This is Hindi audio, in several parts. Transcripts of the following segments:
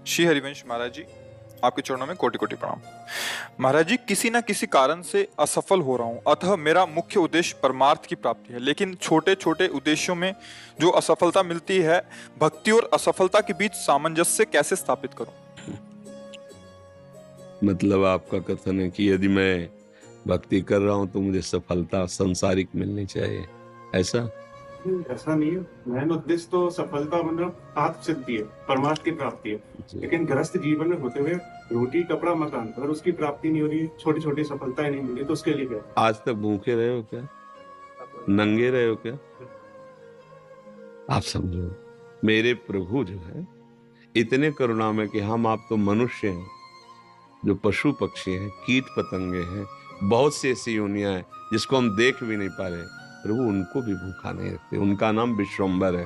श्री हरिवंश महाराज जी, आपके चरणों में कोटि कोटि प्रणाम। महाराज जी, किसी न किसी कारण से असफल हो रहा हूँ, अतः मेरा मुख्य उद्देश्य परमार्थ की प्राप्ति है, लेकिन छोटे छोटे उद्देश्यों में जो असफलता मिलती है, भक्ति और असफलता के बीच सामंजस्य कैसे स्थापित करूं? मतलब आपका कथन है कि यदि मैं भक्ति कर रहा हूं तो मुझे सफलता सांसारिक मिलनी चाहिए, ऐसा? ऐसा नहीं है। मेन उद्देश्य तो सफलता मतलब आत्म सिद्धि है, परमार्थ की प्राप्ति है। लेकिन गृहस्थ जीवन में होते हुए रोटी कपड़ा मकान, अगर उसकी प्राप्ति नहीं हो रही, छोटी छोटी सफलताएं नहीं मिली, तो उसके लिए क्या? आज तक भूखे रहे हो क्या? नंगे रहे हो क्या? आप समझो, मेरे प्रभु जो है इतने करुणामय कि हम आप तो मनुष्य हैं, जो पशु पक्षी हैं, कीट पतंगे हैं, बहुत सी ऐसी योनियां हैं जिसको हम देख भी नहीं पा रहे, प्रभु उनको भी भूखा नहीं रखते। उनका नाम विश्वम्बर है।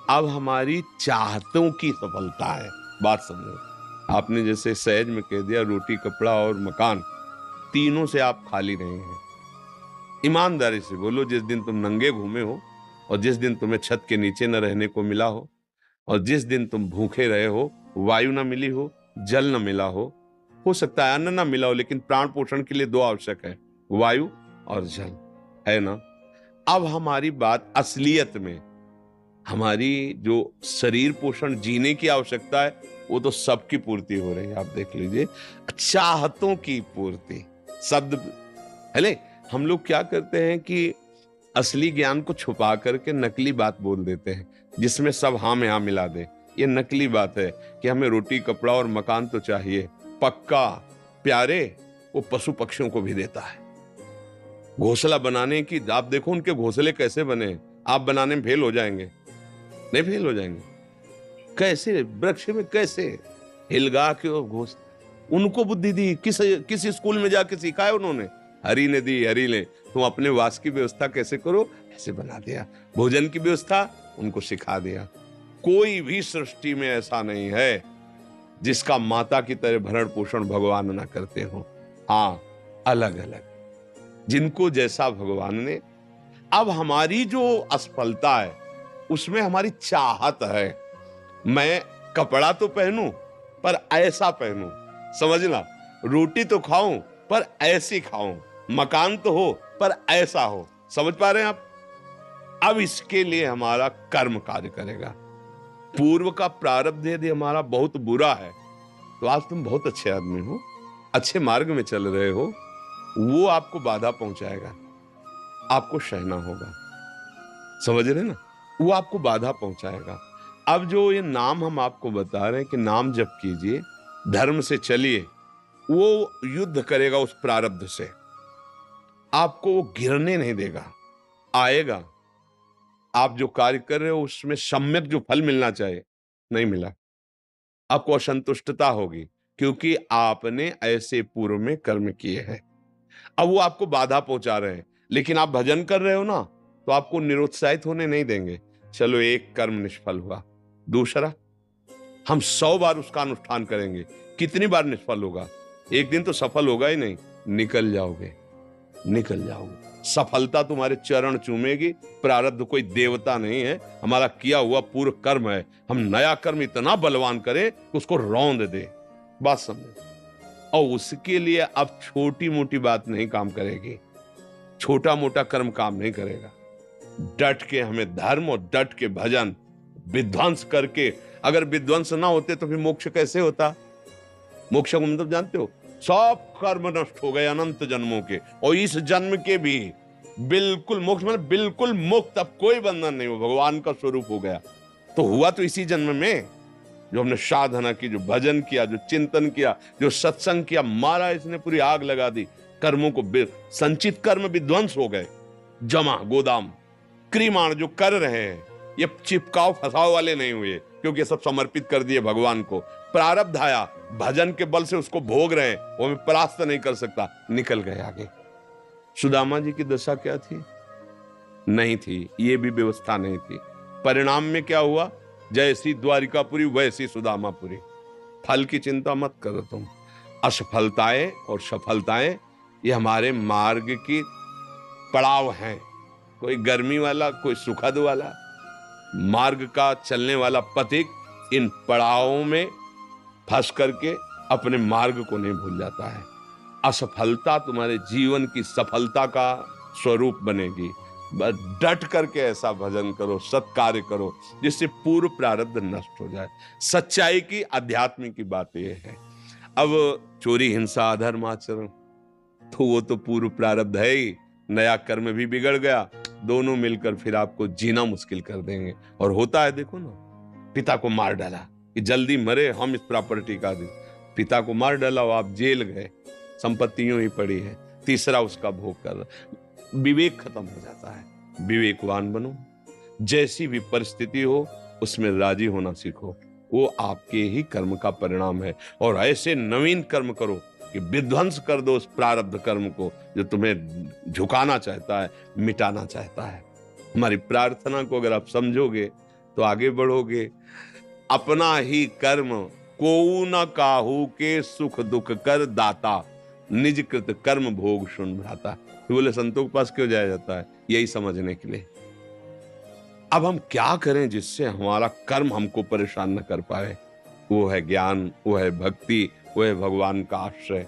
अब हमारी चाहतों की सफलता है। बात समझो, आपने जैसे सहज में कह दिया रोटी कपड़ा और मकान, तीनों से आप खाली नहीं हैं। ईमानदारी से बोलो, जिस दिन तुम नंगे घूमे हो और जिस दिन तुम्हें छत के नीचे न रहने को मिला हो और जिस दिन तुम भूखे रहे हो, वायु न मिली हो, जल न मिला हो सकता है अन्न न मिला हो, लेकिन प्राण पोषण के लिए दो आवश्यक है, वायु और जल, है ना? अब हमारी बात असलियत में, हमारी जो शरीर पोषण जीने की आवश्यकता है वो तो सबकी पूर्ति हो रही है। आप देख लीजिए, चाहतों की पूर्ति शब्द पहले हम लोग क्या करते हैं कि असली ज्ञान को छुपा करके नकली बात बोल देते हैं, जिसमें सब हाँ में हाँ मिला दे। ये नकली बात है कि हमें रोटी कपड़ा और मकान तो चाहिए, पक्का प्यारे वो पशु पक्षियों को भी देता है। घोंसला बनाने की आप देखो उनके घोंसले कैसे बने, आप बनाने में फेल हो जाएंगे। नहीं फेल हो जाएंगे? कैसे वृक्ष में कैसे हिलगा के वो घोंस, उनको बुद्धि दी किस स्कूल में जाके सिखाया उन्होंने? हरि ने दी, हरि ने। तुम अपने वास की व्यवस्था कैसे करो, ऐसे बना दिया। भोजन की व्यवस्था उनको सिखा दिया। कोई भी सृष्टि में ऐसा नहीं है जिसका माता की तरह भरण पोषण भगवान ना करते हो। हाँ, अलग अलग जिनको जैसा भगवान ने। अब हमारी जो असफलता है उसमें हमारी चाहत है, मैं कपड़ा तो पहनूं पर ऐसा पहनूं, समझना, रोटी तो खाऊं पर ऐसी खाऊं, मकान तो हो पर ऐसा हो। समझ पा रहे हैं आप? अब इसके लिए हमारा कर्म कार्य करेगा। पूर्व का प्रारब्ध यदि हमारा बहुत बुरा है तो आज तुम बहुत अच्छे आदमी हो, अच्छे मार्ग में चल रहे हो, वो आपको बाधा पहुंचाएगा, आपको सहना होगा। समझ रहे ना? वो आपको बाधा पहुंचाएगा। अब जो ये नाम हम आपको बता रहे हैं कि नाम जप कीजिए, धर्म से चलिए, वो युद्ध करेगा उस प्रारब्ध से, आपको वो गिरने नहीं देगा, आएगा। आप जो कार्य कर रहे हो उसमें सम्यक जो फल मिलना चाहिए नहीं मिला, आपको असंतुष्टता होगी, क्योंकि आपने ऐसे पूर्व में कर्म किए हैं। अब वो आपको बाधा पहुंचा रहे हैं, लेकिन आप भजन कर रहे हो ना, तो आपको निरुत्साहित होने नहीं देंगे। चलो, एक कर्म निष्फल हुआ, दूसरा हम 100 बार उसका अनुष्ठान करेंगे। कितनी बार निष्फल होगा? एक दिन तो सफल होगा ही नहीं। निकल जाओगे, निकल जाओगे। सफलता तुम्हारे चरण चूमेगी। प्रारब्ध कोई देवता नहीं है, हमारा किया हुआ पूर्व कर्म है। हम नया कर्म इतना बलवान करें कि उसको रौंद दे। बात समझे? और उसके लिए अब छोटी मोटी बात नहीं काम करेगी, छोटा मोटा कर्म काम नहीं करेगा। डट के हमें धर्म और डट के भजन विध्वंस करके, अगर विध्वंस ना होते तो फिर मोक्ष कैसे होता? मोक्ष को मतलब जानते हो? सब कर्म नष्ट हो गए अनंत जन्मों के, और इस जन्म के भी बिल्कुल मोक्ष, मतलब बिल्कुल मुक्त, अब कोई बंधन नहीं हो, भगवान का स्वरूप हो गया। तो हुआ तो इसी जन्म में, जो हमने साधना की, जो भजन किया, जो चिंतन किया, जो सत्संग किया, मारा इसने पूरी आग लगा दी। कर्मों को संचित कर्म विध्वंस हो गए, जमा गोदाम क्रीमाण जो कर रहे हैं, ये चिपकाव फसाव वाले नहीं हुए, क्योंकि ये सब समर्पित कर दिए भगवान को। प्रारब्ध आया, भजन के बल से उसको भोग रहे हैं, वो हमें परास्त नहीं कर सकता, निकल गए आगे। सुदामा जी की दशा क्या थी? नहीं थी, ये भी व्यवस्था नहीं थी। परिणाम में क्या हुआ? जैसी द्वारिकापुरी वैसी सुदामापुरी। फल की चिंता मत करो तुम। असफलताएं और सफलताएं ये हमारे मार्ग की पड़ाव हैं, कोई गर्मी वाला, कोई सुखद वाला। मार्ग का चलने वाला पथिक इन पड़ावों में फंस करके अपने मार्ग को नहीं भूल जाता है। असफलता तुम्हारे जीवन की सफलता का स्वरूप बनेगी। बस डट करके ऐसा भजन करो, सत्कार्य करो जिससे पूर्व प्रारब्ध नष्ट हो जाए। सच्चाई की, आध्यात्मिक की बात यह है। अब चोरी, हिंसा, अधर्म आचरण तो वो तो पूर्व प्रारब्ध है ही, नया कर्म भी बिगड़ गया, दोनों मिलकर फिर आपको जीना मुश्किल कर देंगे। और होता है, देखो ना, पिता को मार डाला कि जल्दी मरे हम इस प्रॉपर्टी का दे, पिता को मार डाला और आप जेल गए, संपत्ति यूं ही पड़ी है, तीसरा उसका भोग कर रहा। विवेक खत्म हो जाता है। विवेकवान बनो, जैसी भी परिस्थिति हो उसमें राजी होना सीखो, वो आपके ही कर्म का परिणाम है। और ऐसे नवीन कर्म करो कि विध्वंस कर दो उस प्रारब्ध कर्म को जो तुम्हें झुकाना चाहता है, मिटाना चाहता है। हमारी प्रार्थना को अगर आप समझोगे तो आगे बढ़ोगे। अपना ही कर्म कोऊ न काहू के सुख दुख कर दाता, निज कृत कर्म भोग सुन भ्राता। तो बोले संतों के पास क्यों जाया जाता है? यही समझने के लिए। अब हम क्या करें जिससे हमारा कर्म हमको परेशान न कर पाए? वो है ज्ञान, वो है भक्ति, वो है भगवान का आश्रय।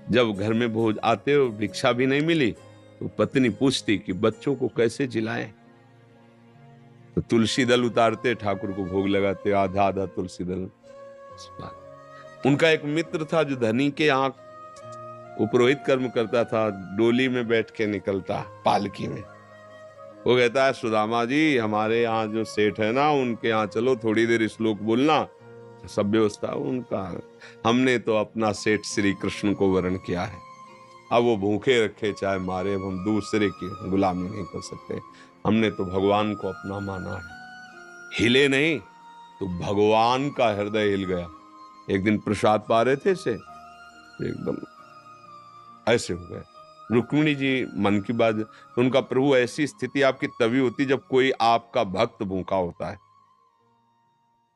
जब घर में भोज आते हो, भिक्षा भी नहीं मिली तो पत्नी पूछती कि बच्चों को कैसे जिलाएं, तो तुलसी दल उतारते, ठाकुर को भोग लगाते, आधा आधा तुलसी दल। उनका एक मित्र था जो धनी के यहाँ वो पुरोहित कर्म करता था, डोली में बैठ के निकलता, पालकी में। वो कहता है, सुदामा जी हमारे यहाँ जो सेठ है ना, उनके यहाँ चलो, थोड़ी देर श्लोक बोलना। सब व्यवस्था उनका, हमने तो अपना सेठ श्री कृष्ण को वरण किया है, अब वो भूखे रखे चाहे मारे, अब हम दूसरे की गुलामी नहीं कर सकते। हमने तो भगवान को अपना माना है। हिले नहीं तो भगवान का हृदय हिल गया। एक दिन प्रसाद पा रहे थे से एकदम ऐसे हो गए। रुक्मिणी जी मन की बात, तो उनका प्रभु ऐसी स्थिति आपकी तभी होती जब कोई आपका भक्त भूखा होता है।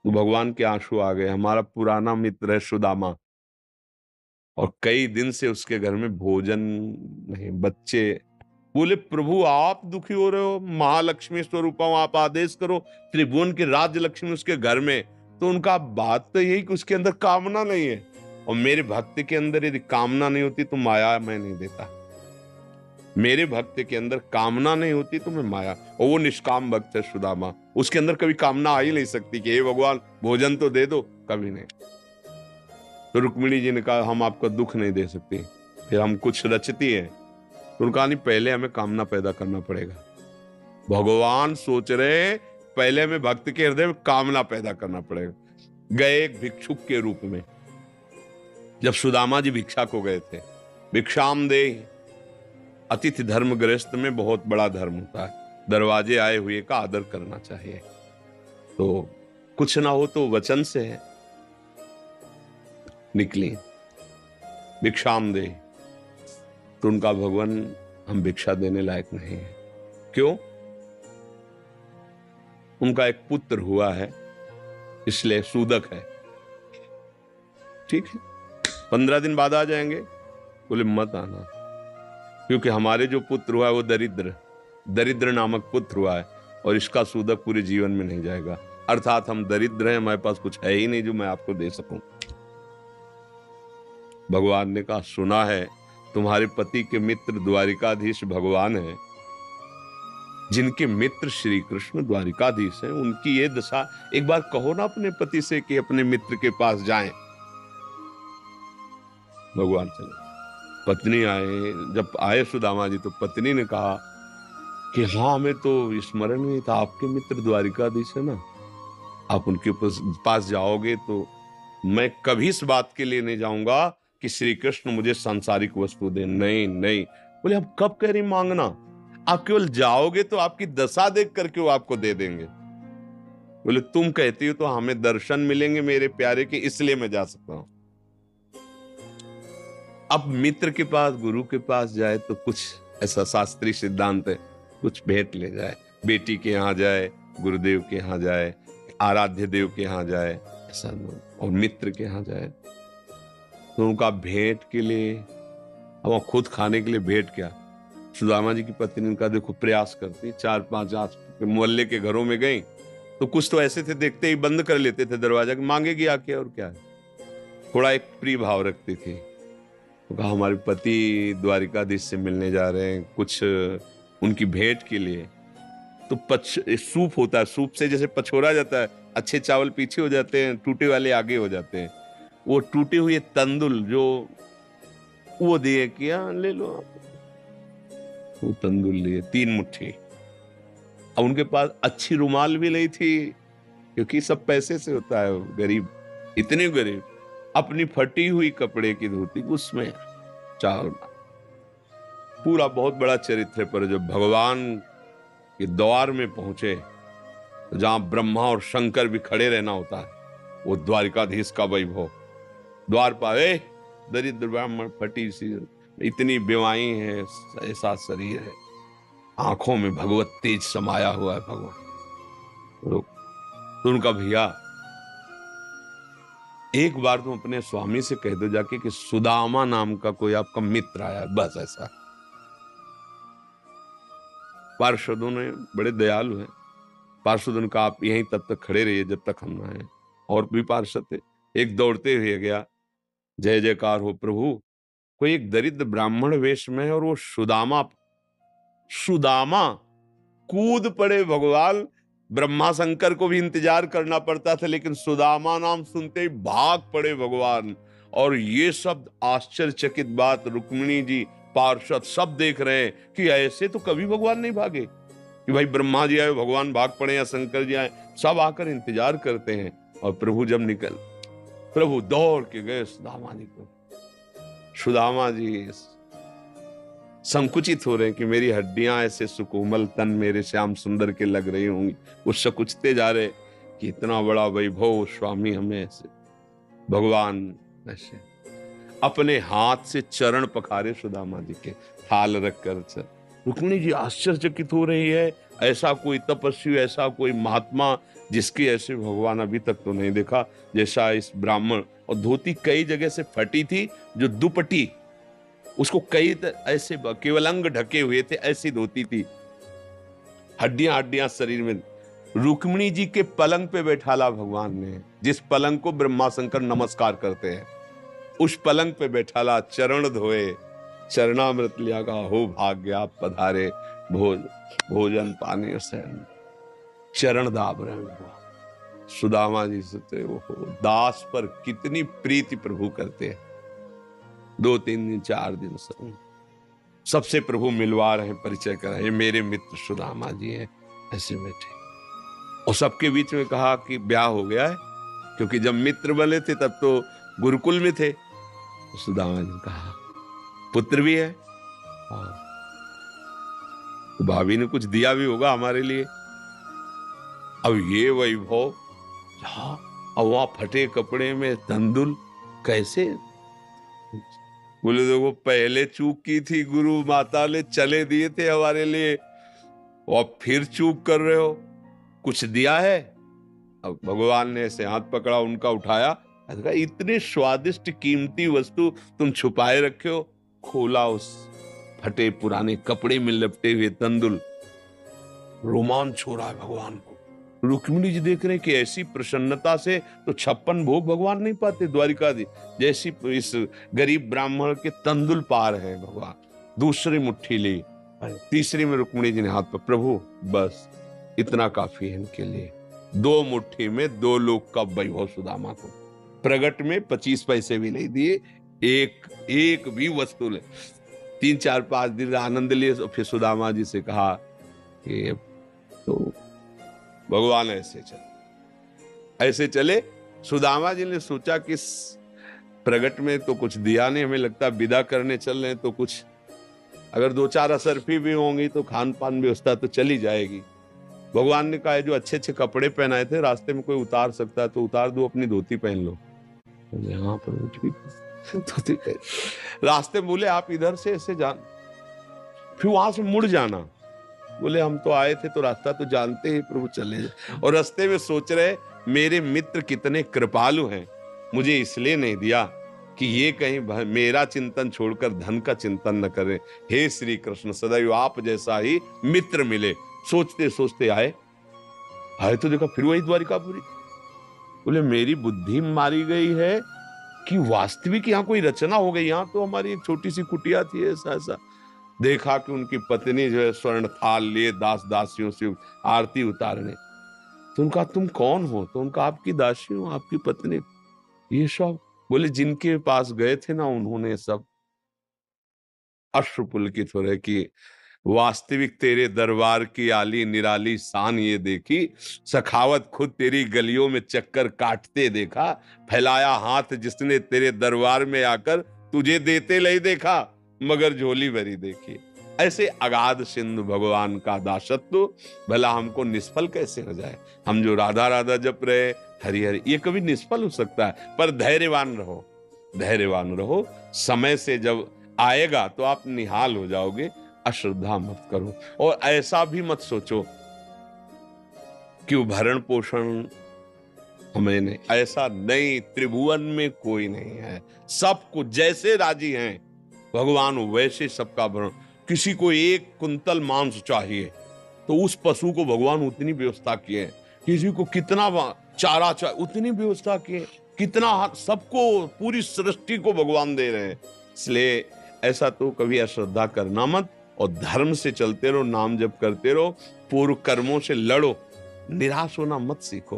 तो भगवान के आंसू आ गए। हमारा पुराना मित्र है सुदामा, और कई दिन से उसके घर में भोजन नहीं, बच्चे। बोले प्रभु आप दुखी हो रहे हो, महालक्ष्मी स्वरूप आप आदेश करो, त्रिभुवन की राज्य लक्ष्मी उसके घर में। तो उनका बात तो यही कि उसके अंदर कामना नहीं है, और मेरे भक्त के अंदर यदि कामना नहीं होती तो माया मैं नहीं देता। मेरे भक्त के अंदर कामना नहीं होती तो मैं माया, और वो निष्काम भक्त है सुदामा, उसके अंदर कभी कामना आ ही नहीं सकती कि हे भगवान भोजन तो दे दो, कभी नहीं। तो रुक्मिणी जी ने कहा हम आपका दुख नहीं दे सकते, फिर हम कुछ रचती है। तो उनका नहीं, पहले हमें कामना पैदा करना पड़ेगा। भगवान सोच रहे पहले हमें भक्त के हृदय में कामना पैदा करना पड़ेगा। गए एक भिक्षुक के रूप में, जब सुदामा जी भिक्षा को गए थे, भिक्षाम दे, अतिथि धर्म गृहस्थ में बहुत बड़ा धर्म होता है, दरवाजे आए हुए का आदर करना चाहिए। तो कुछ ना हो तो वचन से है। निकली भिक्षाम दे, तो उनका भगवान हम भिक्षा देने लायक नहीं है। क्यों? उनका एक पुत्र हुआ है, इसलिए सूदक है। ठीक है, 15 दिन बाद आ जाएंगे। बोले मत आना, क्योंकि हमारे जो पुत्र हुआ है वो दरिद्र नामक पुत्र हुआ है, और इसका सूदक पूरे जीवन में नहीं जाएगा। अर्थात हम दरिद्र हैं, हमारे पास कुछ है ही नहीं जो मैं आपको दे सकूं। भगवान ने कहा सुना है तुम्हारे पति के मित्र द्वारिकाधीश भगवान है, जिनके मित्र श्री कृष्ण द्वारिकाधीश हैं, उनकी ये दशा, एक बार कहो ना अपने पति से कि अपने मित्र के पास जाएं। भगवान चले, पत्नी आए। जब आए सुदामा जी तो पत्नी ने कहा कि हाँ हमें तो स्मरण नहीं था, आपके मित्र द्वारिकाधीश है ना, आप उनके पास जाओगे तो मैं कभी इस बात के लिए नहीं जाऊंगा कि श्री कृष्ण मुझे सांसारिक वस्तु दे। नहीं नहीं। बोले हम कब कह रही मांगना, आप केवल जाओगे तो आपकी दशा देख करके वो आपको दे देंगे। बोले तुम कहती हो तो हमें दर्शन मिलेंगे मेरे प्यारे के, इसलिए मैं जा सकता हूं। अब मित्र के पास, गुरु के पास जाए तो कुछ ऐसा शास्त्रीय सिद्धांत है, कुछ भेंट ले जाए। बेटी के यहाँ जाए, गुरुदेव के यहाँ जाए, आराध्य देव के यहाँ जाए, ऐसा, और मित्र के यहाँ जाए तो उनका भेंट के लिए, अब खुद खाने के लिए भेंट क्या। सुदामा जी की पत्नी का देखो प्रयास करती, 4-5 आस मोहल्ले के घरों में गई तो कुछ तो ऐसे थे, देखते ही बंद कर लेते थे दरवाजा कि मांगेगी आके, और क्या है। थोड़ा एक प्रिय भाव रखती थी। तो कहा हमारे पति द्वारिकाधीश से मिलने जा रहे हैं, कुछ उनकी भेंट के लिए। तो सूप होता है, सूप से जैसे पछोरा जाता है, अच्छे चावल पीछे हो जाते हैं, टूटे वाले आगे हो जाते हैं। वो टूटे हुए तंदुल जो वो दिए, किया ले लो आप। वो तंदुल लिए 3 मुट्ठी। अब उनके पास अच्छी रुमाल भी नहीं थी, क्योंकि सब पैसे से होता है, गरीब, इतने गरीब। अपनी फटी हुई कपड़े की धोती, उसमें चावल। पूरा बहुत बड़ा चरित्र पर जब भगवान के द्वार में पहुंचे, तो जहां ब्रह्मा और शंकर भी खड़े रहना होता है, वो द्वारिकाधीश का वैभव। द्वार पाए दरिद्र ब्राह्मण, फटी सी, इतनी बेवाई है, ऐसा शरीर है, आंखों में भगवत तेज समाया हुआ है भगवान। तो उनका भैया, एक बार तुम अपने स्वामी से कह दो जाके कि सुदामा नाम का कोई आपका मित्र आया, बस ऐसा। पार्षदों ने, बड़े दयालु हैं, पार्षदों ने कहा आप यहीं तब तक खड़े रहिए जब तक हम ना आए। और भी पार्षद थे। एक दौड़ते हुए गया, जय जयकार हो प्रभु, कोई एक दरिद्र ब्राह्मण वेश में है और वो सुदामा कूद पड़े भगवान। ब्रह्मा शंकर को भी इंतजार करना पड़ता था, लेकिन सुदामा नाम सुनते ही भाग पड़े भगवान। और ये सब आश्चर्यचकित बात रुक्मिणी जी, पार्षद सब देख रहे हैं कि ऐसे तो कभी भगवान नहीं भागे, कि भाई ब्रह्मा जी आए भगवान भाग पड़े या शंकर जी आए, सब आकर इंतजार करते हैं। और प्रभु जब प्रभु दौड़ के गए सुदामा जी को। सुदामा जी संकुचित हो रहे हैं कि मेरी हड्डियां ऐसे सुकोमल, तन मेरे श्याम सुंदर के लग रही होंगी। वो सकुचते जा रहे कि इतना बड़ा वैभव स्वामी हमें ऐसे। भगवान ऐसे अपने हाथ से चरण पखारे सुदामा जी के, थाल रखकर। रुक्मिणी जी आश्चर्यचकित हो रही है, ऐसा कोई तपस्वी, ऐसा कोई महात्मा जिसकी ऐसे भगवान अभी तक तो नहीं देखा जैसा इस ब्राह्मण। और धोती कई जगह से फटी थी, जो दुपट्टी उसको कई ऐसे केवल अंग ढके हुए थे, ऐसी धोती थी, हड्डियां शरीर में। रुक्मिणी जी के पलंग पे बैठाला भगवान ने, जिस पलंग को ब्रह्मा शंकर नमस्कार करते हैं, उस पलंग पे बैठाला, चरण धोए, चरणामृत लिया, का हो भाग्य आप पधारे, भोजन पानी से चरण दाब रहे। सुदामा जी से वो दास पर कितनी प्रीति प्रभु करते हैं। 2-3 दिन 4 दिन सबसे प्रभु मिलवा रहे, परिचय करा, ये मेरे मित्र सुदामा जी हैं, ऐसे बैठे। और सबके बीच में कहा कि ब्याह हो गया है, क्योंकि जब मित्र बने थे तब तो गुरुकुल में थे। तो सुदामा जी ने कहा पुत्र भी है, तो भाभी ने कुछ दिया भी होगा हमारे लिए। अब ये वैभव, अब वहां फटे कपड़े में तंदुल कैसे? बोले देखो पहले चूक की थी, गुरु माता ने चले दिए थे हमारे लिए, और फिर चूक कर रहे हो, कुछ दिया है? अब भगवान ने ऐसे हाथ पकड़ा, उनका उठाया, इतने स्वादिष्ट कीमती वस्तु तुम छुपाए रखे हो। खोला, उस फटे पुराने कपड़े में लपटे हुए तंदुल, रोमांच हो रहा है भगवान को। रुक्मिणी जी देख रहे हैं कि ऐसी प्रसन्नता से तो 56 भोग भगवान नहीं पाते द्वारिकाधीश, जैसी इस गरीब ब्राह्मण के तंदुल पार है भगवान। दूसरी मुट्ठी ली, तीसरी में रुक्मिणी जी ने हाथ पर, प्रभु बस इतना काफी है इनके लिए। 2 मुट्ठी में 2 लोग का वैभव सुदामा को। प्रगट में 25 पैसे भी नहीं दिए, एक भी वस्तु ले। 3-4-5 दिन आनंद लिए। फिर सुदामा जी से कहा कि तो भगवान ऐसे चले। सुदामा जी ने सोचा कि प्रगट में तो कुछ दिया नहीं, हमें लगता विदा करने चल रहे तो कुछ अगर 2-4 असरफी भी होंगी तो खान पान व्यवस्था तो चली जाएगी। भगवान ने कहा जो अच्छे अच्छे कपड़े पहनाए थे, रास्ते में कोई उतार सकता है तो उतार दो, अपनी धोती पहन लो। यहाँ पर धोती रास्ते में बोले आप इधर से ऐसे जान, फिर वहां से मुड़ जाना। बोले हम तो आए थे तो रास्ता तो जानते ही प्रभु, चले जाए। और रास्ते में सोच रहे मेरे मित्र कितने कृपालु हैं, मुझे इसलिए नहीं दिया कि ये कहीं मेरा चिंतन छोड़कर धन का चिंतन न करें। हे श्री कृष्ण, सदैव आप जैसा ही मित्र मिले। सोचते सोचते आए तो देखा फिर वही द्वारिकापुरी। बोले मेरी बुद्धि मारी गई है कि वास्तविक यहाँ कोई रचना हो गई। यहाँ तो हमारी एक छोटी सी कुटिया थी, ऐसा ऐसा देखा कि उनकी पत्नी जो है स्वर्ण थाल लिए दास दासियों से आरती उतारने। तो उनका तुम कौन हो? तो उनका आपकी दासी हूं, आपकी पत्नी। ये सब बोले जिनके पास गए थे ना उन्होंने सब अश्रुपुलकित हो रहे कि वास्तविक तेरे दरबार की आली निराली शान ये देखी, सखावत खुद तेरी गलियों में चक्कर काटते देखा, फैलाया हाथ जिसने तेरे दरबार में आकर तुझे देते नहीं देखा, मगर झोली भरी देखी। ऐसे अगाध सिंधु भगवान का दासत्व भला हमको निष्फल कैसे हो जाए? हम जो राधा राधा जप रहे, हरि हरि, ये कभी निष्फल हो सकता है। पर धैर्यवान रहो, धैर्यवान रहो। समय से जब आएगा तो आप निहाल हो जाओगे। अश्रद्धा मत करो और ऐसा भी मत सोचो कि भरण पोषण हमें नहीं, ऐसा नहीं। त्रिभुवन में कोई नहीं है, सबको जैसे राजी हैं भगवान वैसे सबका भरण। किसी को 1 कुंतल मांस चाहिए तो उस पशु को भगवान उतनी व्यवस्था किए। किसी को कितना चारा चाहिए उतनी व्यवस्था किए। कितना सबको, पूरी सृष्टि को भगवान दे रहे हैं। इसलिए ऐसा तो कभी अश्रद्धा करना मत और धर्म से चलते रहो, नाम जप करते रहो, पूर्व कर्मों से लड़ो, निराश होना मत सीखो।